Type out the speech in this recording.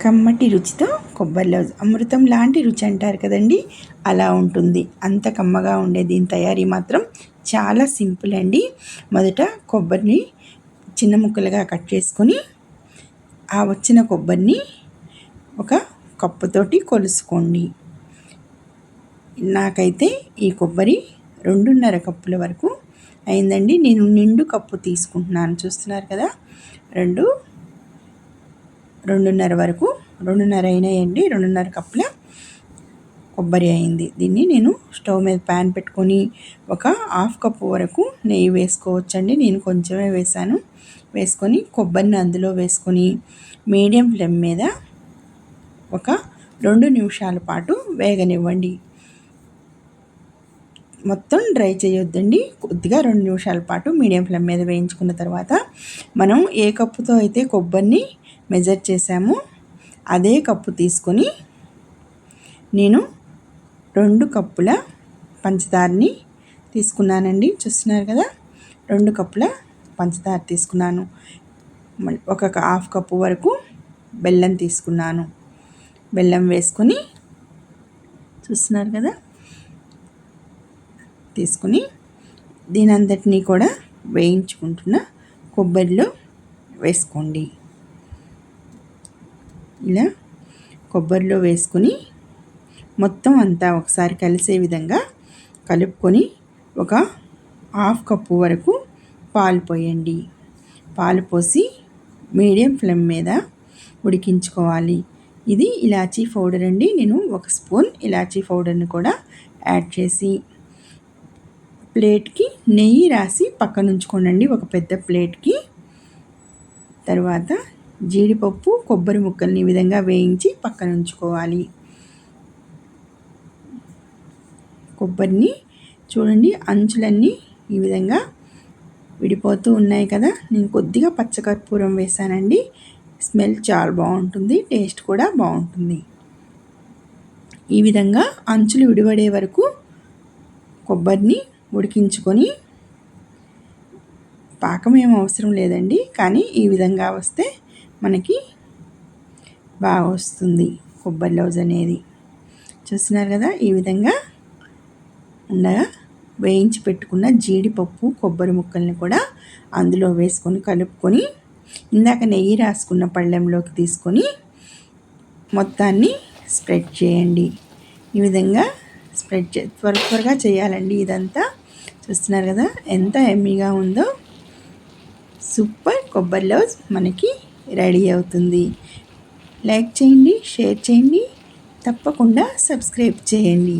కమ్మటి రుచితో కొబ్బరి లౌజ్ అమృతం లాంటి రుచి అంటారు కదండి, అలా ఉంటుంది. అంత కమ్మగా ఉండే దీని తయారీ మాత్రం చాలా సింపుల్ అండి. మొదట కొబ్బరిని చిన్న ముక్కలుగా కట్ చేసుకొని ఆ వచ్చిన కొబ్బరిని ఒక కప్పుతోటి కొలుసుకోండి. నాకైతే ఈ కొబ్బరి 2.5 కప్పుల వరకు అయిందండి. నేను నిండు కప్పు తీసుకుంటున్నాను, చూస్తున్నారు కదా. 2.5 వరకు 2.5 అయినాయండి. 2.5 కప్పుల కొబ్బరి అయింది. దీన్ని నేను స్టవ్ మీద ప్యాన్ పెట్టుకొని ఒక 1/2 కప్పు వరకు నెయ్యి వేసుకోవచ్చండి. నేను కొంచెమే వేసాను. వేసుకొని కొబ్బరిని అందులో వేసుకొని మీడియం ఫ్లేమ్ మీద ఒక 2 నిమిషాల పాటు వేగనివ్వండి. మొత్తం డ్రై చేయొద్దండి, కొద్దిగా 2 నిమిషాల పాటు మీడియం ఫ్లేమ్ మీద వేయించుకున్న తర్వాత మనం ఏ కప్పుతో అయితే కొబ్బరిని మెజర్ చేసామో అదే కప్పు తీసుకొని నేను 2 కప్పుల పంచదారని తీసుకున్నానండి. చూస్తున్నారు కదా, 2 కప్పుల పంచదార తీసుకున్నాను. ఒక 1/2 కప్పు వరకు బెల్లం తీసుకున్నాను. బెల్లం వేసుకొని చూస్తున్నారు కదా, తీసుకుని దీని అంతటినీ కూడా వేయించుకుంటున్న కొబ్బరిలో వేసుకోండి. ఇలా కొబ్బరిలో వేసుకొని మొత్తం అంతా ఒకసారి కలిసే విధంగా కలుపుకొని ఒక 1/2 కప్పు వరకు పాలు పోయండి. పాలు పోసి మీడియం ఫ్లేమ్ మీద ఉడికించుకోవాలి. ఇది ఇలాచీ పౌడర్ అండి. నేను 1 స్పూన్ ఇలాచీ పౌడర్ని కూడా యాడ్ చేసి ప్లేట్కి నెయ్యి రాసి పక్కన ఉంచుకోండి, ఒక పెద్ద ప్లేట్కి. తర్వాత జీడిపప్పు, కొబ్బరి ముక్కల్ని ఈ విధంగా వేయించి పక్కన ఉంచుకోవాలి. కొబ్బరిని చూడండి, అంచులన్నీ ఈ విధంగా విడిపోతూ ఉన్నాయి కదా. నేను కొద్దిగా పచ్చకర్పూరం వేసానండి. స్మెల్ చాలా బాగుంటుంది, టేస్ట్ కూడా బాగుంటుంది. ఈ విధంగా అంచులు విడిపడే వరకు కొబ్బరిని ఉడికించుకొని, పాకం ఏం అవసరం లేదండి, కానీ ఈ విధంగా వస్తే మనకి బాగా వస్తుంది కొబ్బరి లౌజ్ అనేది. చూస్తున్నారు కదా, ఈ విధంగా ఉండగా వేయించి పెట్టుకున్న జీడిపప్పు, కొబ్బరి ముక్కల్ని కూడా అందులో వేసుకొని కలుపుకొని ఇందాక నెయ్యి రాసుకున్న పళ్ళెంలోకి తీసుకొని మొత్తాన్ని స్ప్రెడ్ చేయండి. ఈ విధంగా త్వరగా చేయాలండి ఇదంతా. చూస్తున్నారు కదా ఎంత ఎమ్మీగా ఉందో. సూపర్ కొబ్బరి లౌజ్ మనకి రెడీ అవుతుంది. లైక్ చేయండి, షేర్ చేయండి, తప్పకుండా సబ్స్క్రైబ్ చేయండి.